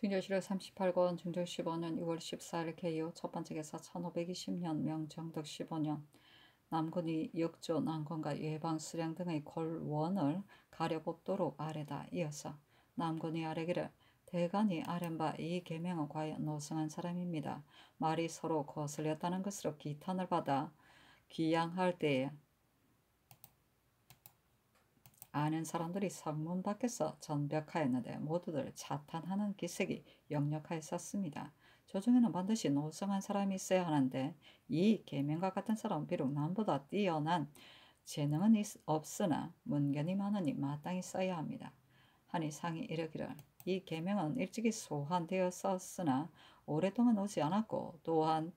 중조실록 38권 중조 15년 6월 14일 개요 첫 번째 개사 1520년 명정덕 15년 남군이 역조 난권과 예방 수량 등의 골원을 가려법도록 아래다. 이어서 남군이 아래기를 대간이 아랜 바 이 계명은 과연 노성한 사람입니다. 말이 서로 거슬렸다는 것으로 기탄을 받아 귀양할 때에 아는 사람들이 성문 밖에서 전벽하였는데 모두들 자탄하는 기색이 역력하였었습니다. 조중에는 반드시 노성한 사람이 있어야 하는데 이 계명과 같은 사람은 비록 남보다 뛰어난 재능은 없으나 문견이 많으니 마땅히 써야 합니다. 하니 상이 이르기를 이 계명은 일찍이 소환되었었으나 오랫동안 오지 않았고 또한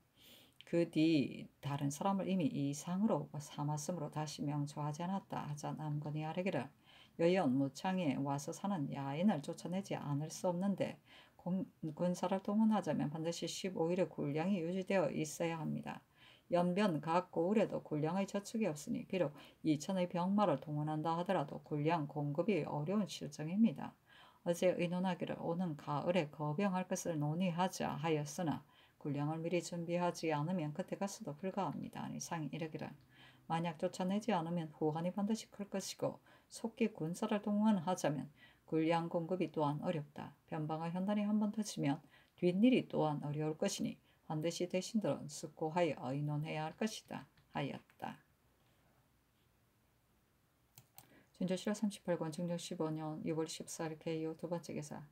그 뒤 다른 사람을 이미 이상으로 삼았으므로 다시 명조하지 않았다 하자 남건이 아뢰기를 여연 무창에 와서 사는 야인을 쫓아내지 않을 수 없는데 군사를 동원하자면 반드시 15일의 군량이 유지되어 있어야 합니다. 연변 각 고을에도 군량의 저축이 없으니 비록 2천의 병마를 동원한다 하더라도 군량 공급이 어려운 실정입니다. 어제 의논하기를 오는 가을에 거병할 것을 논의하자 하였으나 군량을 미리 준비하지 않으면 그때 가서도 불가합니다. 아니 상이 이르기를 만약 쫓아내지 않으면 후환이 반드시 클 것이고 속기 군사를 동원하자면 군량 공급이 또한 어렵다. 변방의 현단이 한번 터지면 뒷일이 또한 어려울 것이니 반드시 대신들은 숙고하여 의논해야 할 것이다 하였다. 준조실록 38권 중조 15년 6월 14일 개요 두 번째 개사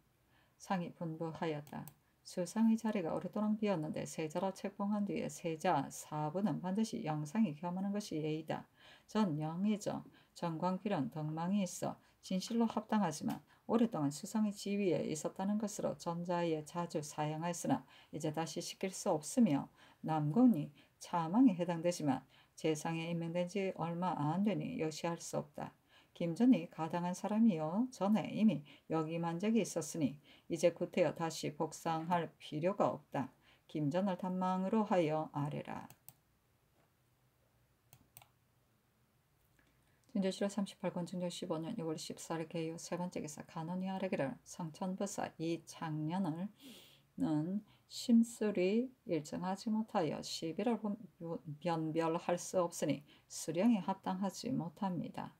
상이 분부하였다. 수상의 자리가 오랫동안 비었는데 세자로 책봉한 뒤에 세자 사부는 반드시 영상이 겸하는 것이 예의다. 전 영의정 정광필은 덕망이 있어 진실로 합당하지만 오랫동안 수상의 지위에 있었다는 것으로 전자에 자주 사양하였으나 이제 다시 시킬 수 없으며 남궁이 차망에 해당되지만 재상에 임명된 지 얼마 안 되니 역시 할 수 없다. 김전이 가당한 사람이요 전에 이미 역임한 적이 있었으니 이제 구태여 다시 복상할 필요가 없다. 김전을 탐망으로 하여 아뢰라. 준조실록 38권 중조 15년 6월 14일 개요 세 번째 기사 간언이 아뢰기를 성천부사 이 장년을 심술이 일정하지 못하여 시비를 변별할 수 없으니 수령에 합당하지 못합니다.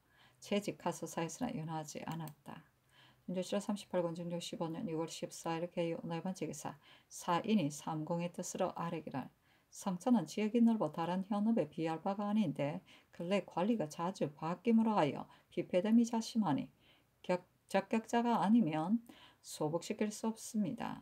채직하소사였으나 윤하지 않았다. 준조실록 38권 중조 15년 6월 14일 개요 네 번째 기사 사인이 삼공의 뜻으로 아뢰기를 성천은 지역이 넓어 다른 현읍에 비할 바가 아닌데 근래 관리가 자주 바뀜으로 하여 피폐됨이 자심하니 적격자가 아니면 소복시킬 수 없습니다.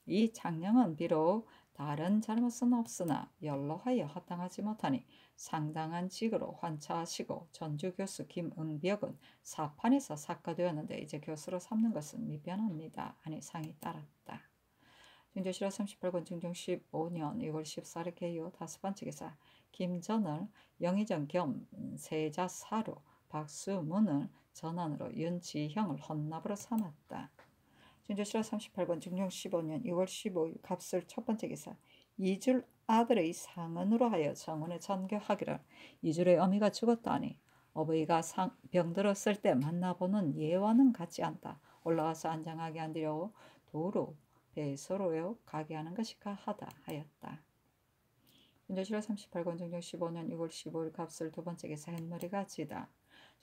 이 장령은 비록 다른 잘못은 없으나 연로하여 합당하지 못하니 상당한 직으로 환차하시고 전주교수 김응벽은 사판에서 삭과되었는데 이제 교수로 삼는 것은 미변합니다. 하니 상이 따랐다. 중조실록 38권 중종 15년 6월 14일 개요 다섯 번째 기사 김전을 영의정 겸 세자사로 박수문을 전환으로 윤지형을 헌납으로 삼았다. 준조실록 38권 중종 15년 6월 15일 갑술 첫 번째 기사 이줄 아들의 상언으로 하여 정원에 전교하기를 이줄의 어미가 죽었다니 어버이가 병들었을 때 만나보는 예와는 같지 않다. 올라와서 안장하게 한디려 도로 배서로요 가게 하는 것이 가하다 하였다. 준조실록 38권 중종 15년 6월 15일 갑술 두 번째 기사 햇머리가 지다.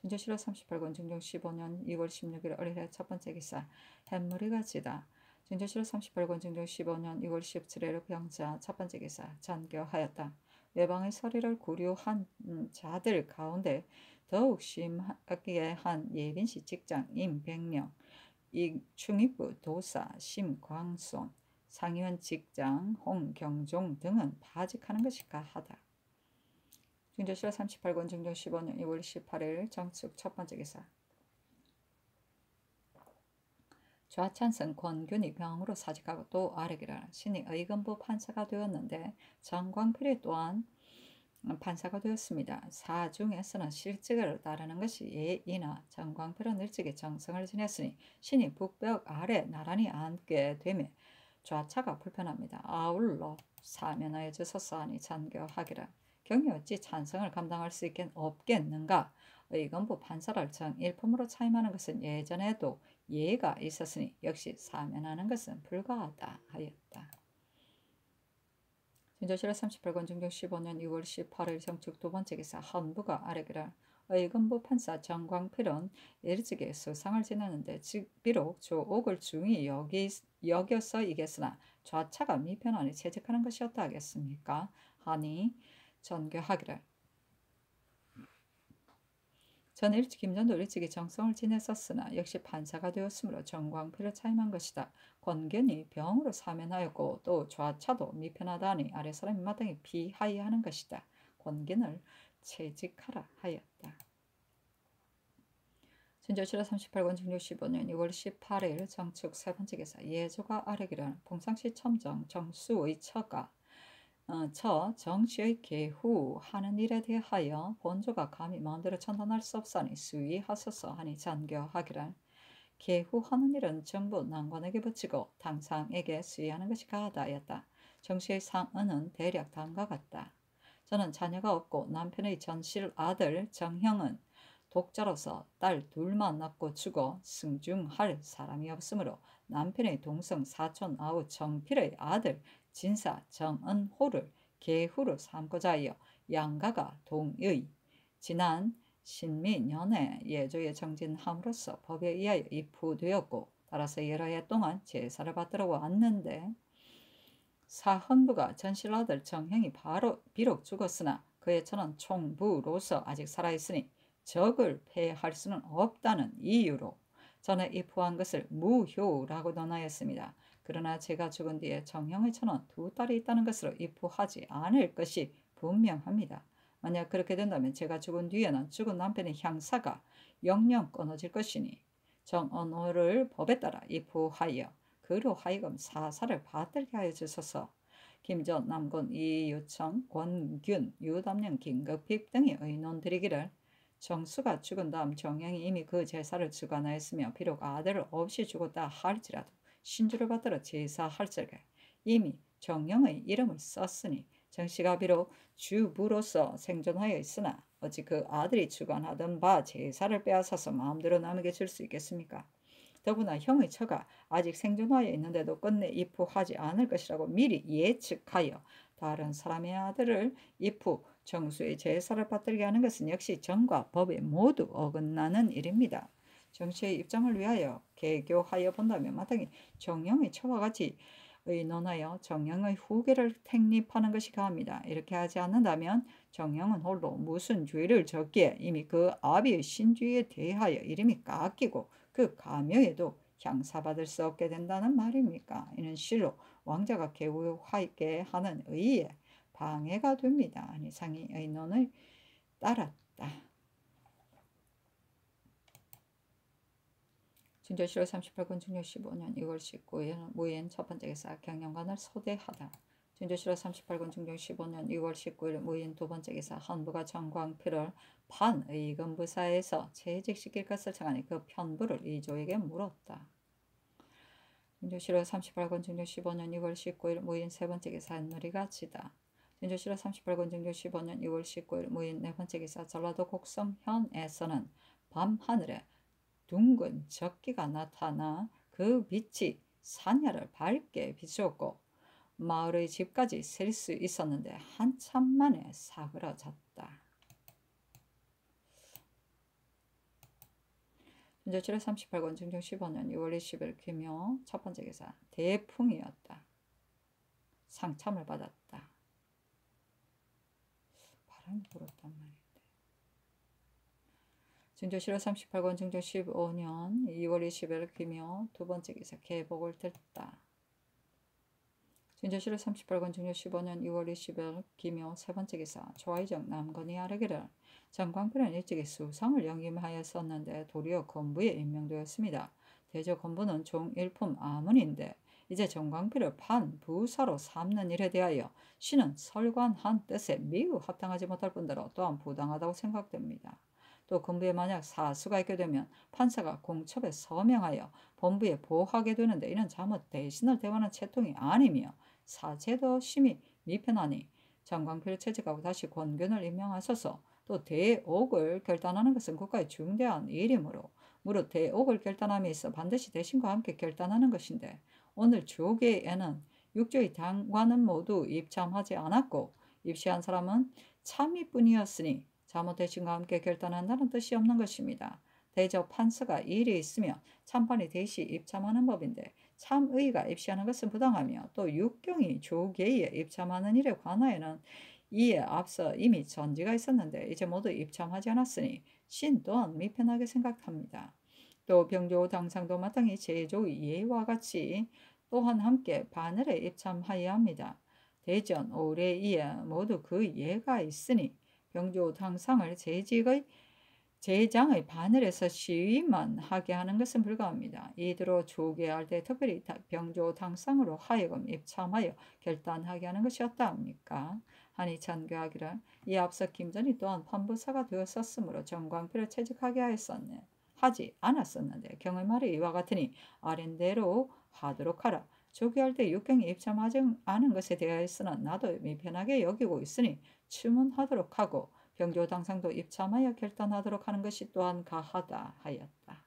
준조실록 38권 중종 15년 2월 16일 어린해 첫 번째 기사 햇머리가 지다. 준조실록 38권 중종 15년 2월 17일 병자 첫 번째 기사 전교하였다. 외방의 서리를 구류한 자들 가운데 더욱 심하게 한 예빈시 직장 임백령 충익부 도사 심광손 상위원 직장 홍경종 등은 파직하는 것이 가하다. 준조실록 38권 중종 15년 2월 18일 정축 첫 번째 기사 좌찬성 권균이 병으로 사직하고 또 아뢰기를 신이 의금부 판사가 되었는데 정광필이 또한 판사가 되었습니다. 사중에서는 실직을 따르는 것이 예이나 정광필은 일찍이 정성을 지냈으니 신이 북벽 아래 나란히 앉게 되며 좌차가 불편합니다. 아울러 사면하여 주소서 하니 전교하기를 경이 어찌 찬성을 감당할 수 없겠는가. 의금부 판사를 정일품으로 차임하는 것은 예전에도 예가 있었으니 역시 사면하는 것은 불가하다 하였다. 진조실록 38권 중종 15년 6월 18일 정축 두 번째 기사 헌부가 아래기를 의금부 판사 정광필은 일찍이 수상을 지내는데 비록 조옥을 중히 여겨서 이겼으나 좌차가 미편하니 채직하는 것이었다 하겠습니까? 하니 전교하기를 김전도 일찍이 정성을 지냈었으나 역시 판사가 되었으므로 정광필을 차임한 것이다. 권견이 병으로 사면하였고 또 좌차도 미편하다니 아래 사람이 마땅히 비하이하는 것이다. 권견을 채직하라 하였다. 진조실록 38권 중조 15년 6월 18일 정축 세 번째 기사 예조가 아래기를 봉상시 첨정 정수의 처가 정씨의 개후하는 일에 대하여 본조가 감히 마음대로 처단할 수 없사니 수위하소서 하니 잔교하기를 개후하는 일은 정부 난관에게 붙이고 당상에게 수위하는 것이 가하다였다. 정씨의 상언은 대략 다음과 같다. 저는 자녀가 없고 남편의 전실 아들 정형은 독자로서 딸 둘만 낳고 죽어 승중할 사람이 없으므로 남편의 동성 사촌 아우 정필의 아들 진사 정은호를 계후로 삼고자 하여 양가가 동의 지난 신민년에 예조에 정진함으로써 법에 의하여 입후되었고 따라서 여러 해 동안 제사를 받들어 왔는데 사헌부가 전실 아들 정형이 비록 죽었으나 그의 처는 총부로서 아직 살아있으니 적을 폐할 수는 없다는 이유로 전에 입후한 것을 무효라고 논하였습니다. 그러나 제가 죽은 뒤에 정형의 처는 두 딸이 있다는 것으로 입후하지 않을 것이 분명합니다. 만약 그렇게 된다면 제가 죽은 뒤에는 죽은 남편의 향사가 영영 끊어질 것이니 정언호를 법에 따라 입후하여 그로 하여금 사사를 받들게 하여 주소서. 김전, 남곤, 이유청, 권균, 유담령, 김급핍 등이 의논드리기를 정수가 죽은 다음 정형이 이미 그 제사를 주관하였으며 비록 아들을 없이 죽었다 할지라도 신주를 받들어 제사할 적에 이미 정형의 이름을 썼으니 정씨가 비록 주부로서 생존하여 있으나 어찌 그 아들이 주관하던 바 제사를 빼앗아서 마음대로 남에게 줄 수 있겠습니까? 더구나 형의 처가 아직 생존하여 있는데도 끝내 입후하지 않을 것이라고 미리 예측하여 다른 사람의 아들을 입후 정수의 제사를 받들게 하는 것은 역시 정과 법에 모두 어긋나는 일입니다. 정씨의 입장을 위하여 개교하여 본다면 마땅히 정형의 처와 같이 의논하여 정형의 후계를 택립하는 것이 가합니다. 이렇게 하지 않는다면 정형은 홀로 무슨 죄를 졌기에 이미 그 아비의 신주에 대하여 이름이 깎이고 그 가묘에도 향사받을 수 없게 된다는 말입니까? 이는 실로 왕자가 개우하게 하는 의에 방해가 됩니다. 이상이 의논을 따랐다. 진조실록 38권 중조 15년 2월 19일 무인 첫 번째 기사 경영관을 소대하다. 진조실록 38권 중조 15년 2월 19일 무인 두 번째 기사 헌부가 정광필을 판의금부사에서 채직시킬 것을 청하니 그 편부를 이조에게 물었다. 진조실록 38권 중조 15년 2월 19일 무인 세 번째 기사 누리가 지다. 진조실록 38권 중조 15년 2월 19일 무인 네 번째 기사 전라도 곡성현에서는 밤하늘에 둥근 적기가 나타나 그 빛이 산야를 밝게 비추었고 마을의 집까지 셀 수 있었는데 한참 만에 사그라졌다. 진조실록 38권 중종 15년 6월 20일 귀묘 첫 번째 기사 대풍이었다. 상참을 받았다. 바람이 불었단 말이야. 진조실록 38권 중조 15년 2월 20일 귀묘 두 번째 기사 계복을 들다. 진조실록 38권 중조 15년 2월 20일 귀묘 세 번째 기사 조아이정 남건이 아뢰기를 정광필은 일찍이 수상을 영임하였었는데 도리어 건부에 임명되었습니다. 대저 건부는 종일품 아문인데 이제 정광필을 판부사로 삼는 일에 대하여 신은 설관한 뜻에 매우 합당하지 못할 뿐더러 또한 부당하다고 생각됩니다. 또 건부에 만약 사수가 있게 되면 판사가 공첩에 서명하여 본부에 보하게 되는데 이는 잘못 대신을 대하는 채통이 아니며 사제도 심히 미편하니 정광필을 채직하고 다시 권견을 임명하소서. 또 대옥을 결단하는 것은 국가의 중대한 일이므로 무릇 대옥을 결단함에 있어 반드시 대신과 함께 결단하는 것인데 오늘 조계에는 육조의 당관은 모두 입참하지 않았고 입시한 사람은 참의뿐이었으니 자모 대신과 함께 결단한다는 뜻이 없는 것입니다. 대저 판서가 일이 있으면 참판이 대시 입참하는 법인데 참의가 입시하는 것은 부당하며 또 육경이 조계에 입참하는 일에 관하여는 이에 앞서 이미 전지가 있었는데 이제 모두 입참하지 않았으니 신 또한 미편하게 생각합니다. 또 병조 당상도 마땅히 제조의 예와 같이 또한 함께 바늘에 입참하여야 합니다. 대전 오래이에 모두 그 예가 있으니 병조 당상을 제장의 바늘에서 시위만 하게 하는 것은 불가합니다. 이대로 조계할 때 특별히 병조 당상으로 하여금 입참하여 결단하게 하는 것이었다 합니까? 하니 찬교하기를 이 앞서 김전이 또한 판부사가 되었었으므로 정광필을 채직하게 하지 않았었는데 경의 말이 이와 같으니 아랜대로 하도록 하라. 조계할 때 육경이 입참하지 않은 것에 대하여서는 나도 미편하게 여기고 있으니 추문하도록 하고 병조 당상도 입참하여 결단하도록 하는 것이 또한 가하다 하였다.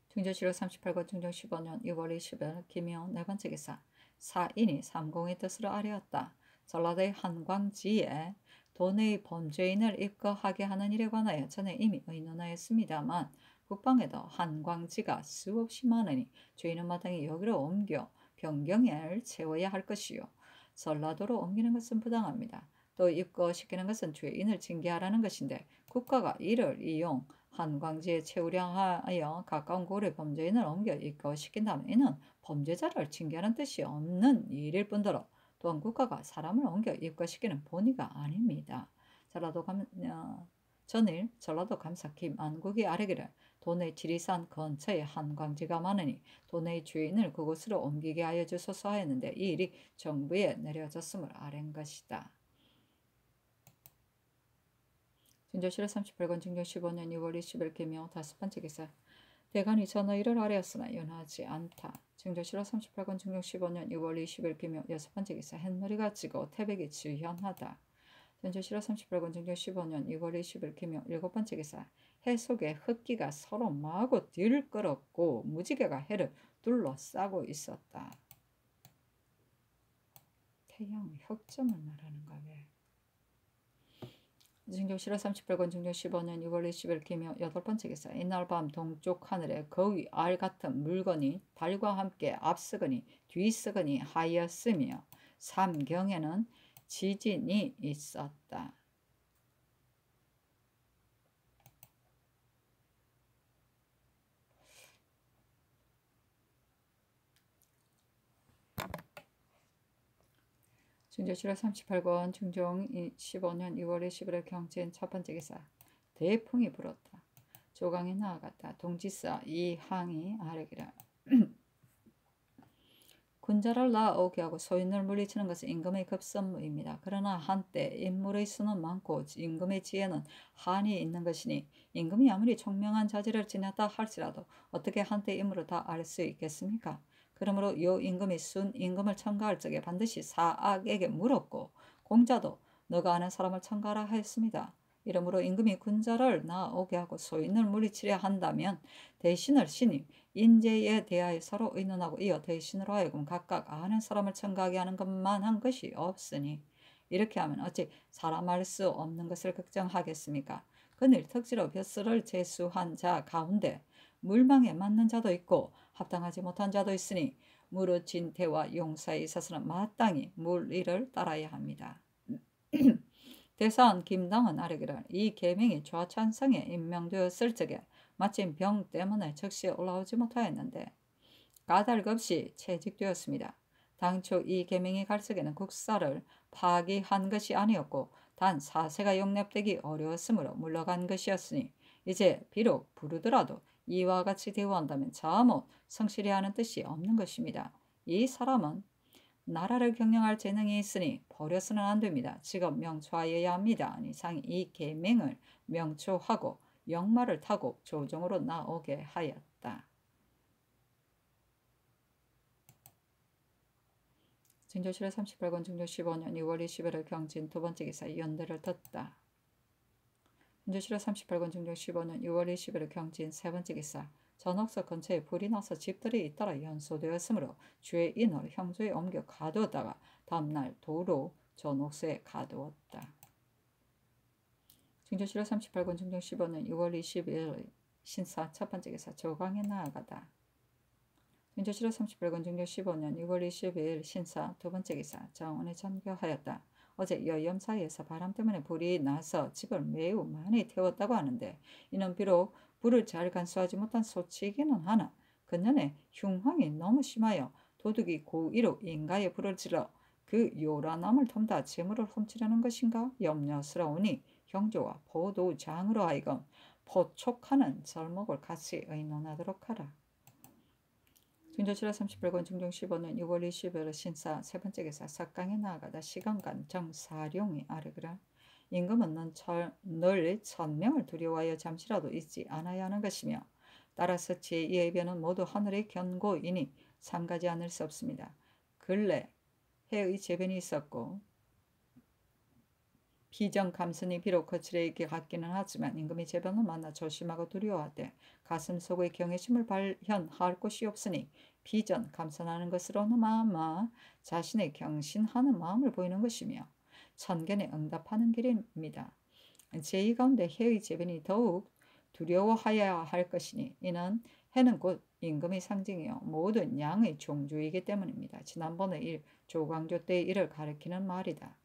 중조실록 38권 중종 15년 6월 20일 김영 네 번째 기사 사인이 삼공의 뜻으로 아뢰었다. 전라도의 한광지에 도내의 범죄인을 입거하게 하는 일에 관하여 전에 이미 의논하였습니다만 북방에도 한광지가 수없이 많으니 죄인은 마땅히 여기로 옮겨 변경을 채워야 할 것이요. 전라도로 옮기는 것은 부당합니다. 또 입거시키는 것은 죄인을 징계하라는 것인데 국가가 이를 이용 한광지에 채우려 하여 가까운 고래 범죄인을 옮겨 입거시킨다면 이는 범죄자를 징계하는 뜻이 없는 일일 뿐더러 또한 국가가 사람을 옮겨 입거시키는 본의가 아닙니다. 전일 전라도 감사 김안국이 아뢰기를 도내 지리산 근처에 한광지가 많으니 도내의 주인을 그곳으로 옮기게 하여 주소서 하였는데 이 일이 정부에 내려졌음을 아뢰는 것이다. 중조실록 38권 중종 15년 6월 20일 개명 다섯 번째 기사 대간이 전의를 아뢰었으나 윤하지 않다. 중조실록 38권 중종 15년 6월 20일 개명 여섯 번째 기사 햇머리가 지고 태백이 주현하다. 중조실록 38권 중종 15년 6월 20일 개명 일곱 번째 기사 해 속에 흑기가 서로 마구 들끓었고 무지개가 해를 둘러싸고 있었다. 태양 흑점을 말하는가 왜? 중조실록 38권 중종 15년 6월 20일 개명 여덟 번째 기사 이날 밤 동쪽 하늘에 거위 알 같은 물건이 달과 함께 앞서거니 뒤서거니 하였으며 삼경에는 지진이 있었다. 중조실록 38권 중종 15년 6월 20일 경진 첫 번째 기사 대풍이 불었다. 조강이 나아갔다. 동지사 이항이 아뢰기를 군자를 낳아오게 하고 소인을 물리치는 것은 임금의 급선무입니다. 그러나 한때 인물의 수는 많고 임금의 지혜는 한이 있는 것이니 임금이 아무리 총명한 자질을 지녔다 할지라도 어떻게 한때 인물을 다 알 수 있겠습니까? 그러므로 요 임금이 순 임금을 첨가할 적에 반드시 사악에게 물었고 공자도 너가 아는 사람을 첨가하라 하였습니다. 이러므로 임금이 군자를 낳아오게 하고 소인을 물리치려 한다면 대신을 신임 인재에 대하여 서로 의논하고 이어 대신으로 하여금 각각 아는 사람을 첨가하게 하는 것만 한 것이 없으니 이렇게 하면 어찌 사람 알 수 없는 것을 걱정하겠습니까? 그늘 특지로 벼슬을 제수한 자 가운데 물망에 맞는 자도 있고 합당하지 못한 자도 있으니 무릇 진태와 용사에 있어서는 마땅히 물리를 따라야 합니다. 대사원 김당은 아뢰기를 이 계명이 좌찬성에 임명되었을 적에 마침 병 때문에 즉시 올라오지 못하였는데 까닭없이 채직되었습니다. 당초 이 계명이 갈 적에는 국사를 파기한 것이 아니었고 단 사세가 용납되기 어려웠으므로 물러간 것이었으니 이제 비록 부르더라도 이와 같이 대우한다면 자못 성실히 하는 뜻이 없는 것입니다. 이 사람은 나라를 경영할 재능이 있으니 버려서는 안 됩니다. 직업 명초하여야 합니다. 이상 이 계명을 명초하고 역마를 타고 조정으로 나오게 하였다. 진조실에 38권 중조 15년 2월 21일 경진 두 번째 기사 연대를 듣다. 진조실에 38권 중조 15년 6월 21일 경진 세 번째 기사 전옥석 근처에 불이 나서 집들이 잇따라 연소되었으므로 죄인을 형조에 옮겨 가두었다가 다음날 도로 전옥서에 가두었다. 진조실에 38권 중조 15년 6월 21일 신사 첫 번째 기사 조강에 나아가다. 진조실에 38권 중조 15년 6월 22일 신사 두 번째 기사 정원에 전교하였다. 어제 여염 사이에서 바람 때문에 불이 나서 집을 매우 많이 태웠다고 하는데 이는 비록 불을 잘 간수하지 못한 소치이기는 하나 그년의 흉황이 너무 심하여 도둑이 고의로 인가에 불을 질러 그 요란함을 텀다 재물을 훔치려는 것인가 염려스러우니 형조와 보도장으로 하여금 포촉하는 절목을 같이 의논하도록 하라. 진조실에 38권 중종 15년 6월 20일 신사 세 번째 기사 석강에 나아가다 시간간 정사룡이 아르그라 임금은 늘 천명을 두려워하여 잠시라도 있지 않아야 하는 것이며 따라서 제2의 변은 모두 하늘의 견고이니 삼가지 않을 수 없습니다. 근래 해의 재변이 있었고 비정감선이 비록 거칠게 같기는 하지만 임금이 재변을 만나 조심하고 두려워하되 가슴속의 경외심을 발현할 곳이 없으니 비전 감선하는 것으로나마 자신의 경신하는 마음을 보이는 것이며 천견에 응답하는 길입니다. 제2 가운데 해의 재변이 더욱 두려워하여야 할 것이니 이는 해는 곧 임금의 상징이요 모든 양의 종주이기 때문입니다. 지난번에 조광조 때의 일을 가리키는 말이다.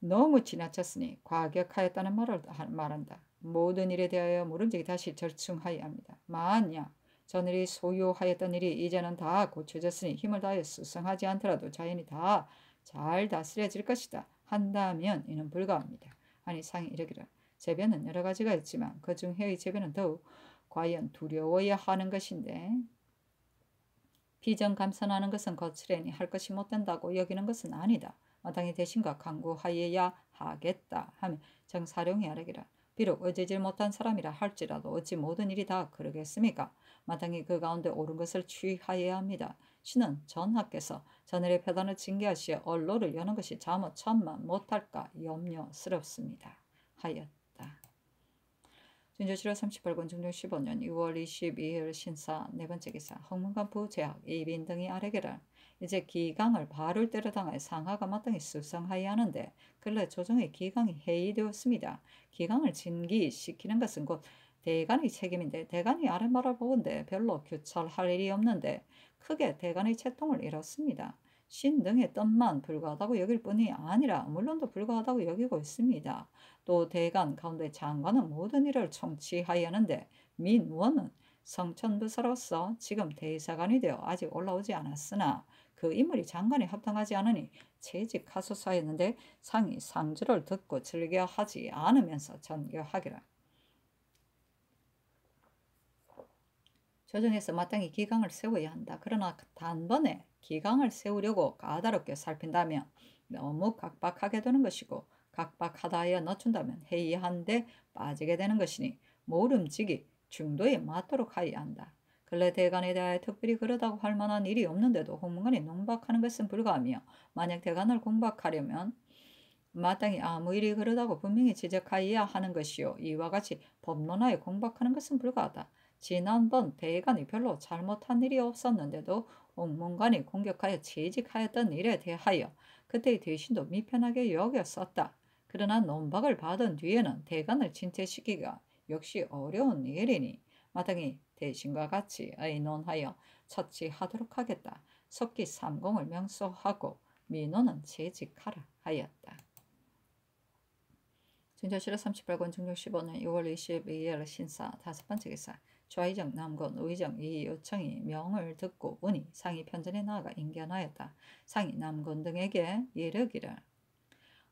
너무 지나쳤으니 과격하였다는 말을 말한다. 모든 일에 대하여 모름지기 다시 절충하여야 합니다. 만약 전일이 소유하였던 일이 이제는 다 고쳐졌으니 힘을 다하여 수성하지 않더라도 자연이 다 잘 다스려질 것이다 한다면 이는 불가합니다. 아니 상이 이르기를 재변은 여러 가지가 있지만 그중 해의 재변은 더욱 과연 두려워야 하는 것인데 비정감선하는 것은 거칠애니 할 것이 못된다고 여기는 것은 아니다. 마땅히 대신과 강구하여야 하겠다 하며 정사룡이 아뢰기라 비록 어지질 못한 사람이라 할지라도 어찌 모든 일이 다 그러겠습니까? 마땅히 그 가운데 옳은 것을 취하여야 합니다. 신은 전하께서 전일의 패단을 징계하시어 언로를 여는 것이 잘못 천만 못할까 염려스럽습니다. 하였다. 진조실에 38권 중종 15년 6월 22일 신사 네 번째 기사 홍문관 부제학 이빈 등이 아뢰기를 이제 기강을 발을 때려 당하여 상하가 마땅히 수성하여야 하는데 근래 조정의 기강이 해이되었습니다. 기강을 진기시키는 것은 곧 대간의 책임인데 대간이 아랫말을 보건대 별로 규찰할 일이 없는데 크게 대간의 채통을 잃었습니다. 신 등의 뜻만 불과하다고 여길 뿐이 아니라 물론도 불과하다고 여기고 있습니다. 또 대간 가운데 장관은 모든 일을 총치하여야 하는데 민원은 성천부사로서 지금 대사관이 되어 아직 올라오지 않았으나 그 인물이 장관에 합당하지 않으니 채직하소서했는데 상이 상주를 듣고 즐겨하지 않으면서 전교하기라. 조정에서 마땅히 기강을 세워야 한다. 그러나 단번에 기강을 세우려고 까다롭게 살핀다면 너무 각박하게 되는 것이고 각박하다 하여 늦춘다면 해이한데 빠지게 되는 것이니 모름지기 중도에 맞도록 하여야 한다. 근래 대간에 대하여 특별히 그러다고 할 만한 일이 없는데도 홍문관이 농박하는 것은 불가하며 만약 대간을 공박하려면 마땅히 아무 일이 그러다고 분명히 지적하여야 하는 것이요 이와 같이 법론하에 공박하는 것은 불가하다. 지난번 대간이 별로 잘못한 일이 없었는데도 홍문관이 공격하여 채직하였던 일에 대하여 그때의 대신도 미편하게 여겼었다. 그러나 논박을 받은 뒤에는 대간을 진퇴시키기가 역시 어려운 일이니 마땅히 대신과 같이 의논하여 처치하도록 하겠다. 석기 3공을 명소하고 민원은 채직하라 하였다. 진조실에 38권 중종 15년 6월 22일 신사 다섯 번째 기사 좌의정 남건 우의정 이 요청이 명을 듣고 오니 상이 편전에 나아가 인견하였다. 상이 남건 등에게 이르기를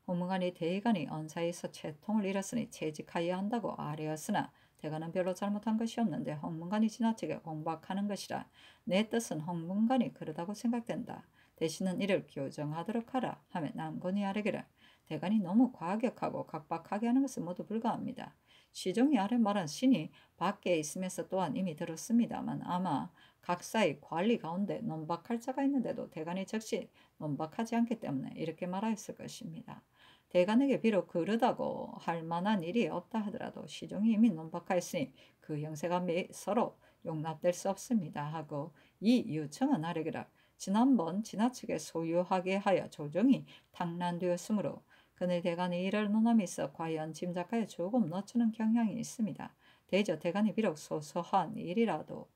홍문관이 대간이 언사에서 채통을 잃었으니 채직하여야 한다고 아뢰었으나 대간은 별로 잘못한 것이 없는데 홍문관이 지나치게 공박하는 것이라 내 뜻은 홍문관이 그러다고 생각된다. 대신은 이를 교정하도록 하라 하며 남건이 아뢰기를 대간이 너무 과격하고 각박하게 하는 것은 모두 불가합니다. 시종이 아래 말한 신이 밖에 있으면서 또한 이미 들었습니다만 아마 각사의 관리 가운데 논박할 자가 있는데도 대간이 즉시 논박하지 않기 때문에 이렇게 말하였을 것입니다. 대간에게 비록 그르다고 할 만한 일이 없다 하더라도 시종이 이미 논박하였으니 그 형세가 서로 용납될 수 없습니다 하고 이 유청은 아래기를 지난번 지나치게 소유하게 하여 조정이 탕난되었으므로 그늘 대간이 이를 논함이 있어 과연 짐작하여 조금 늦추는 경향이 있습니다. 대저 대간이 비록 소소한 일이라도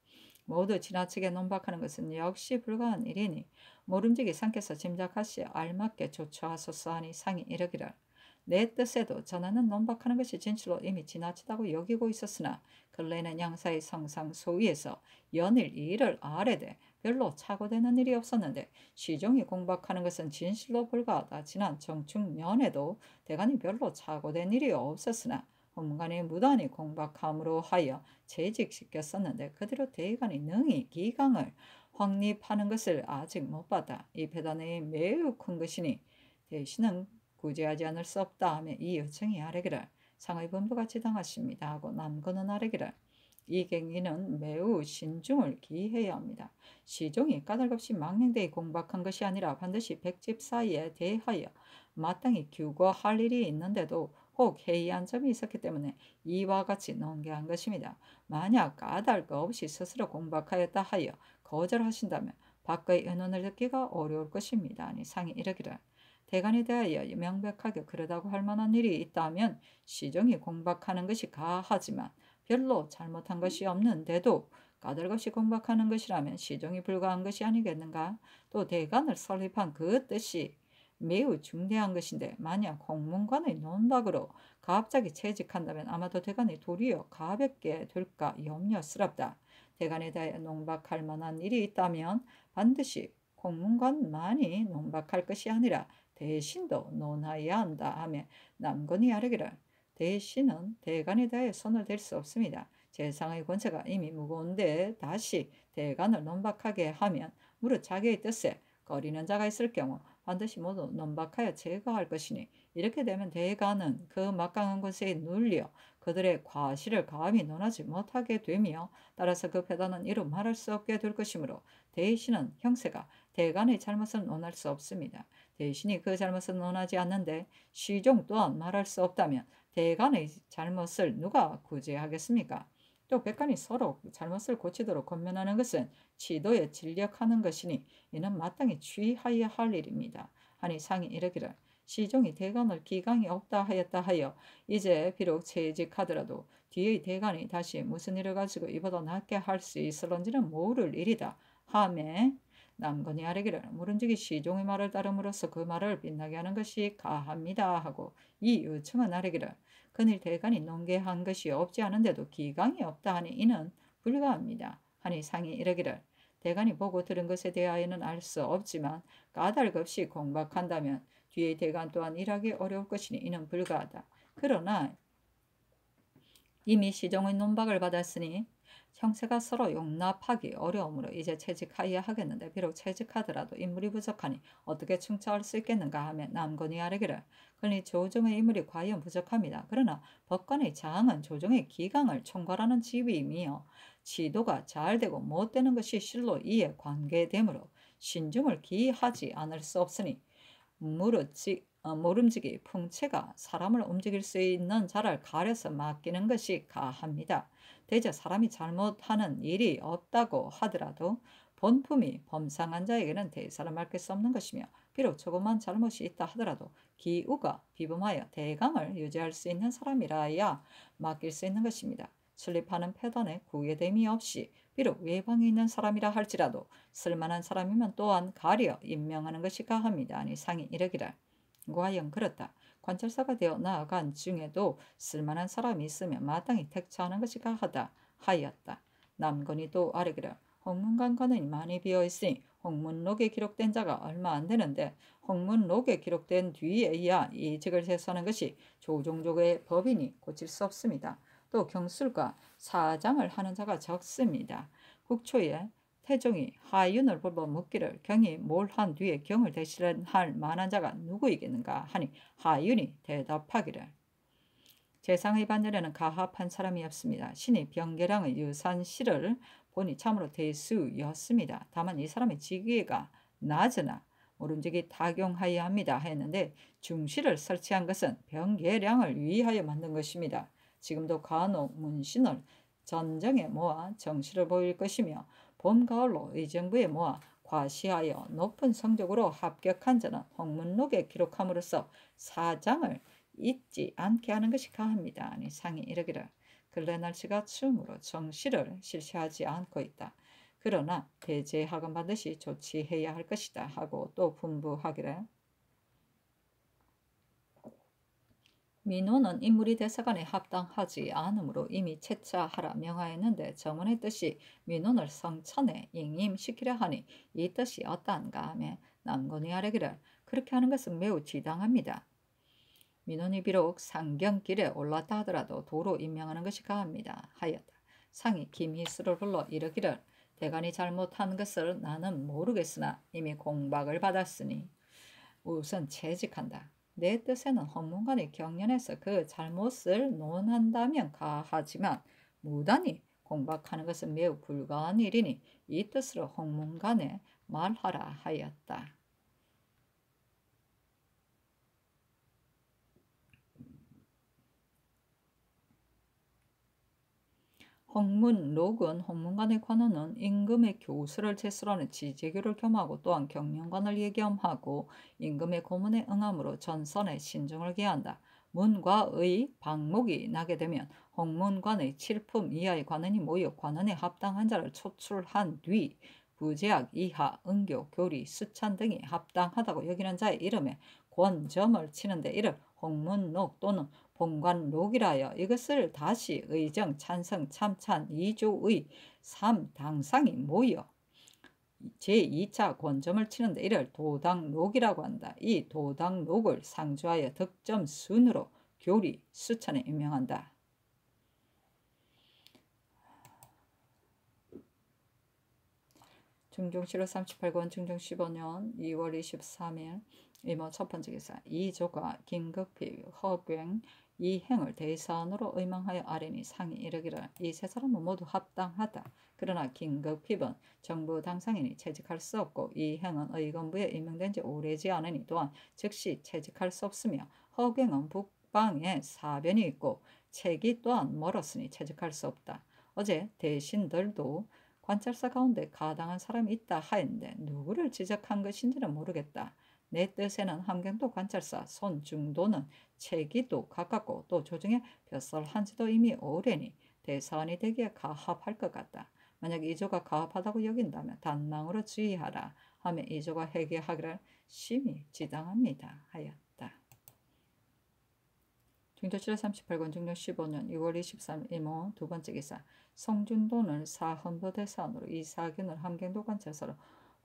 모두 지나치게 논박하는 것은 역시 불가한 일이니 모름지기 상께서 짐작하시 알맞게 조처하소서 하니 상이 이르기를 내 뜻에도 전하는 논박하는 것이 진실로 이미 지나치다고 여기고 있었으나 근래는 양사의 성상 소위에서 연일 이 일을 아래되 별로 착오되는 일이 없었는데 시종이 공박하는 것은 진실로 불가하다. 지난 정충년에도 대간이 별로 착오된 일이 없었으나 헌간이 무단히 공박함으로 하여 재직시켰었는데 그대로 대간이 능히 기강을 확립하는 것을 아직 못 봤다. 이 배단이 매우 큰 것이니 대신은 구제하지 않을 수 없다 하며 이 요청이 아래기를 상의 범부같이 당하십니다 하고 남건은 아래기를 이 갱기는 매우 신중을 기해야 합니다. 시종이 까닭없이 망령되이 공박한 것이 아니라 반드시 백집 사이에 대하여 마땅히 규거할 일이 있는데도 혹 해이한 점이 있었기 때문에 이와 같이 논개한 것입니다. 만약 까닭 없이 스스로 공박하였다 하여 거절하신다면 밖의 의논을 듣기가 어려울 것입니다. 아니 상이 이르기를 대간에 대하여 명백하게 그러다고 할 만한 일이 있다면 시종이 공박하는 것이 가하지만 별로 잘못한 것이 없는데도 까닭없이 공박하는 것이라면 시종이 불가한 것이 아니겠는가? 또 대간을 설립한 그 뜻이 매우 중대한 것인데 만약 홍문관의 논박으로 갑자기 채직한다면 아마도 대간이 도리어 가볍게 될까 염려스럽다. 대간에 대하여 논박할 만한 일이 있다면 반드시 홍문관만이 논박할 것이 아니라 대신도 논하여야 한다 하며 남건이 아뢰기를 대신은 대간에 대하여 손을 댈 수 없습니다. 재상의 권세가 이미 무거운데 다시 대간을 논박하게 하면 무릇 자기의 뜻에 거리는 자가 있을 경우 반드시 모두 논박하여 제거할 것이니 이렇게 되면 대간은 그 막강한 권세에 눌려 그들의 과실을 감히 논하지 못하게 되며 따라서 그 배단은 이루 말할 수 없게 될 것이므로 대신은 형세가 대간의 잘못을 논할 수 없습니다. 대신이 그 잘못을 논하지 않는데 시종 또한 말할 수 없다면 대간의 잘못을 누가 구제하겠습니까? 또 백간이 서로 잘못을 고치도록 권면하는 것은 치도에 진력하는 것이니 이는 마땅히 취하여야 할 일입니다. 하니 상이 이르기를 시종이 대간을 기강이 없다 하였다 하여 이제 비록 채직하더라도 뒤의 대간이 다시 무슨 일을 가지고 이보다 낫게 할 수 있을런지는 모를 일이다 하매 남건이 아뢰기를 모른지기 시종의 말을 따름으로써 그 말을 빛나게 하는 것이 가합니다 하고 이 요청은 아뢰기를 그늘 대간이 논개한 것이 없지 않은데도 기강이 없다 하니 이는 불가합니다 하니 상이 이르기를 대간이 보고 들은 것에 대하여는 알 수 없지만 까닭 없이 공박한다면 뒤의 대간 또한 일하기 어려울 것이니 이는 불가하다. 그러나 이미 시종의 논박을 받았으니 형세가 서로 용납하기 어려우므로 이제 채직하여야 하겠는데 비록 채직하더라도 인물이 부족하니 어떻게 충처할 수 있겠는가 하며 남건이 아뢰기를 그러니 조정의 인물이 과연 부족합니다. 그러나 법관의 장은 조정의 기강을 총괄하는 직위이며 지도가 잘되고 못되는 것이 실로 이에 관계되므로 신중을 기하지 않을 수 없으니 모름지기 풍채가 사람을 움직일 수 있는 자를 가려서 맡기는 것이 가합니다. 대저 사람이 잘못하는 일이 없다고 하더라도 본품이 범상한 자에게는 대사를 맡길 수 없는 것이며 비록 조그만 잘못이 있다 하더라도 기우가 비범하여 대강을 유지할 수 있는 사람이라야 맡길 수 있는 것입니다. 출입하는 패단에 구애됨이 없이 비록 외방에 있는 사람이라 할지라도 쓸만한 사람이면 또한 가려 임명하는 것이 가합니다. 아니 상이 이르기를 과연 그렇다. 관찰사가 되어 나아간 중에도 쓸만한 사람이 있으면 마땅히 택처하는 것이 가하다 하였다. 남건이 또 아뢰기를 홍문관관은 많이 비어있으니 홍문록에 기록된 자가 얼마 안 되는데 홍문록에 기록된 뒤에야 이직을 세수하는 것이 조종족의 법이니 고칠 수 없습니다. 또 경술과 사장을 하는 자가 적습니다. 국초에 태종이 하윤을 불러 묻기를 경이 뭘 한 뒤에 경을 대신할 만한 자가 누구이겠는가 하니 하윤이 대답하기를 재상의 반열에는 가합한 사람이 없습니다. 신이 병계량의 유산시를 보니 참으로 대수였습니다. 다만 이 사람의 직위가 낮으나 모름지기 타경하여야 합니다 했는데 중시를 설치한 것은 병계량을 위하여 만든 것입니다. 지금도 간혹 문신을 전정에 모아 정시를 보일 것이며 봄, 가을로 의정부에 모아 과시하여 높은 성적으로 합격한 자는 홍문록에 기록함으로써 사장을 잊지 않게 하는 것이 가합니다. 아니 상이 이르기를 근래 날씨가 추우므로 정시를 실시하지 않고 있다. 그러나 배제학은 반드시 조치해야 할 것이다 하고 또 분부하기를 민호는 인물이 대사관에 합당하지 않으므로 이미 채차하라 명하였는데 정원의 뜻이 민호를 성천에 임임시키려 하니 이 뜻이 어떠한가 하며 남건이 아뢰기를 그렇게 하는 것은 매우 지당합니다. 민원이 비록 상경길에 올랐다 하더라도 도로 임명하는 것이 가합니다 하였다. 상이 김희수를 불러 이르기를 대간이 잘못한 것을 나는 모르겠으나 이미 공박을 받았으니 우선 채직한다. 내 뜻에는 헌문관이 경연해서 그 잘못을 논한다면 가하지만 무단히 공박하는 것은 매우 불가한 일이니 이 뜻으로 헌문관에 말하라 하였다. 홍문록은 홍문관의 관원은 임금의 교수를 제수하는 지제교를 겸하고 또한 경영관을 예겸하고 임금의 고문에 응함으로 전선에 신중을 기한다. 문과의 방목이 나게 되면 홍문관의 7품 이하의 관원이 모여 관원에 합당한 자를 초출한 뒤 부제학, 이하, 은교, 교리, 수찬 등이 합당하다고 여기는 자의 이름에 권점을 치는데 이를 홍문록 또는 본관록이라 하여 이것을 다시 의정, 찬성, 참찬, 이조의 3당상이 모여 제2차 권점을 치는데 이를 도당록이라고 한다. 이 도당록을 상주하여 득점 순으로 교리, 수찬에 임명한다. 중종실록 38권 중종 15년 2월 23일 이모 첫 번째 기사 이조가 김극필, 허병, 이행을 대사원으로 의망하여 아뢰니 상이 이르기를 이 세 사람은 모두 합당하다. 그러나 김극필은 정부 당상인이 채직할 수 없고 이행은 의건부에 임명된 지 오래지 않으니 또한 즉시 채직할 수 없으며 허병은 북방에 사변이 있고 책이 또한 멀었으니 채직할 수 없다. 어제 대신들도 관찰사 가운데 가당한 사람이 있다 하였는데 누구를 지적한 것인지는 모르겠다. 내 뜻에는 함경도 관찰사 손중도는 체기도 가깝고 또 조정에 벼슬한 지도 이미 오래니 대사원이 되기에 가합할 것 같다. 만약 이조가 가합하다고 여긴다면 단망으로 주의하라 하며 이조가 회개하기를 심히 지당합니다 하였다. 중조실록 38권 중종 15년 6월 23일 이모 두 번째 기사 송준돈을 사헌부 대사원으로 이사균을 함경도 관찰사로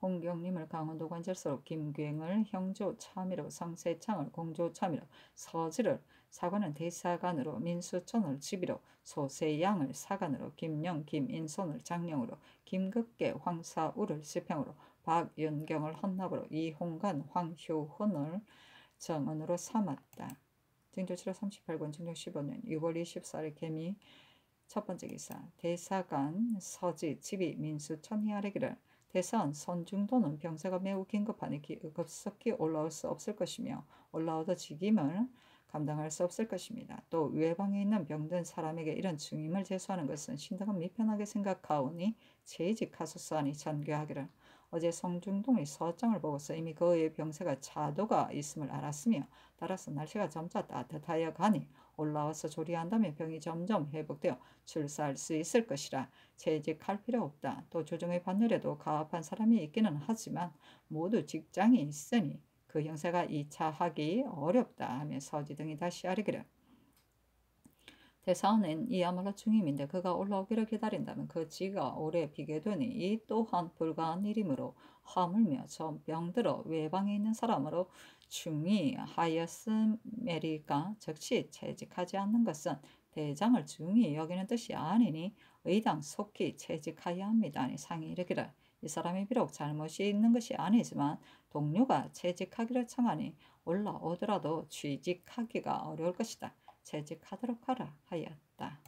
홍경림을 강원도 관찰사로 김괴을 형조 참의로 성세창을 공조 참의로 서지를 사관은 대사관으로 민수천을 지비로 소세양을 사관으로 김영 김인손을 장령으로 김극계 황사우를 지평으로 박윤경을 헌납으로 이홍관 황효훈을 정원으로 삼았다. 중조실록 38권 중종 15년 6월 24일 개미 첫 번째 기사 대사관 서지 지비 민수천이 아뢰기를 대사원 손중도는 병세가 매우 긴급하니 급속히 올라올 수 없을 것이며 올라오도 직임을 감당할 수 없을 것입니다. 또 외방에 있는 병든 사람에게 이런 중임을 제수하는 것은 신당은 미편하게 생각하오니 재직하소서하니 전교하기를 어제 송중동의 서장을 보고서 이미 그의 병세가 차도가 있음을 알았으며 따라서 날씨가 점차 따뜻하여 가니 올라와서 조리한다면 병이 점점 회복되어 출사할 수 있을 것이라 재직할 필요 없다. 또 조정의 반열에도 가합한 사람이 있기는 하지만 모두 직장이 있으니 그 형세가 2차 하기 어렵다 하며 서지 등이 다시 아뢰기를 대사원은 이야말로 중임인데 그가 올라오기를 기다린다면 그 지가 오래 비게 되니 이 또한 불가한 일이므로 하물며 저 병들어 외방에 있는 사람으로 중의하였음에리까 즉시 채직하지 않는 것은 대장을 중히 여기는 뜻이 아니니 의당 속히 채직하여야 합니다. 아니 상이 이르기를 이 사람이 비록 잘못이 있는 것이 아니지만 동료가 채직하기를 청하니 올라오더라도 취직하기가 어려울 것이다. 채직하도록 하라 하였다.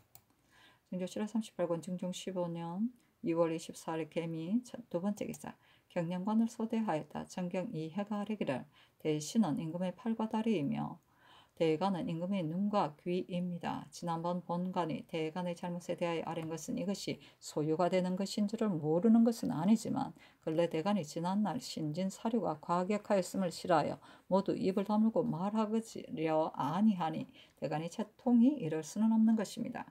중조실록 38권 중종 15년 2월 24일 개미 두 번째 기사. 경영관을 소대하였다. 정경 이해가 아뢰기를 대신은 임금의 팔과 다리이며 대간은 임금의 눈과 귀입니다. 지난번 본관이 대간의 잘못에 대하여 아뢰는 것은 이것이 소유가 되는 것인 줄을 모르는 것은 아니지만 근래 대간이 지난날 신진 사료가 과격하였음을 실하여 모두 입을 다물고 말하으려 아니하니 대간이 채통이 이럴 수는 없는 것입니다.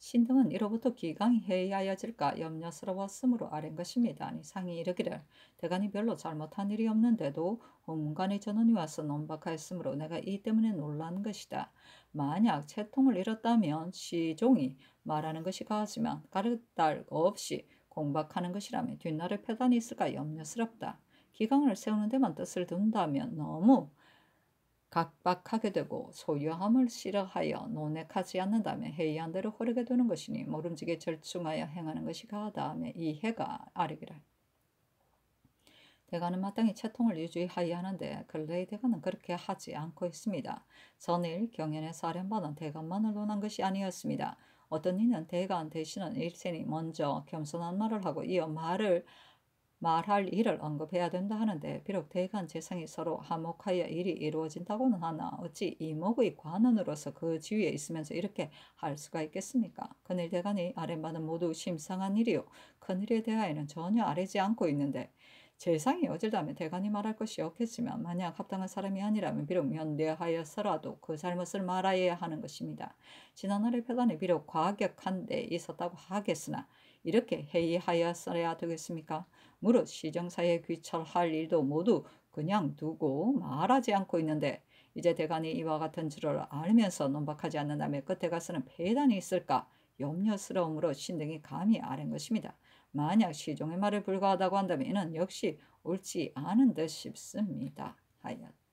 신등은 이로부터 기강이 해이하여질까 염려스러웠으므로 아랜 것입니다. 아니 상이 이르기를 대간이 별로 잘못한 일이 없는데도 홍문관의 전원이 와서 논박하였으므로 내가 이 때문에 놀란 것이다. 만약 채통을 잃었다면 시종이 말하는 것이 가하지만 가르달 없이 공박하는 것이라면 뒷날에 패단이 있을까 염려스럽다. 기강을 세우는 데만 뜻을 둔다면 너무 각박하게 되고 소유함을 싫어하여 논액하지 않는다면 해이한 대로 흐르게 되는 것이니 모름지게 절충하여 행하는 것이 가하다며 이 해가 아뢰기를 대간은 마땅히 채통을 유지하여야 하는데 근래의 대간은 그렇게 하지 않고 있습니다. 전일 경연에서 아뢰는 바는 대간만을 논한 것이 아니었습니다. 어떤 이는 대간 대신은 일생이 먼저 겸손한 말을 하고 이어 말할 일을 언급해야 된다 하는데 비록 대간 재상이 서로 화목하여 일이 이루어진다고는 하나 어찌 이목의 관원으로서 그 지위에 있으면서 이렇게 할 수가 있겠습니까? 큰일 대간이 아랫바는 모두 심상한 일이요 큰일에 대하여는 전혀 아뢰지 않고 있는데 재상이 어질다면 대간이 말할 것이 없겠지만 만약 합당한 사람이 아니라면 비록 면대하여서라도 그 잘못을 말아야 하는 것입니다. 지난날의 패단이 비록 과격한 데 있었다고 하겠으나 이렇게 해이하였어야 되겠습니까? 무릇 시정사에 귀철할 일도 모두 그냥 두고 말하지 않고 있는데 이제 대간이 이와 같은 줄을 알면서 논박하지 않는다면 끝에 가서는 폐단이 있을까 염려스러움으로 신등이 감히 아랜 것입니다. 만약 시종의 말에 불과하다고 한다면 이는 역시 옳지 않은 듯 싶습니다. 하였다.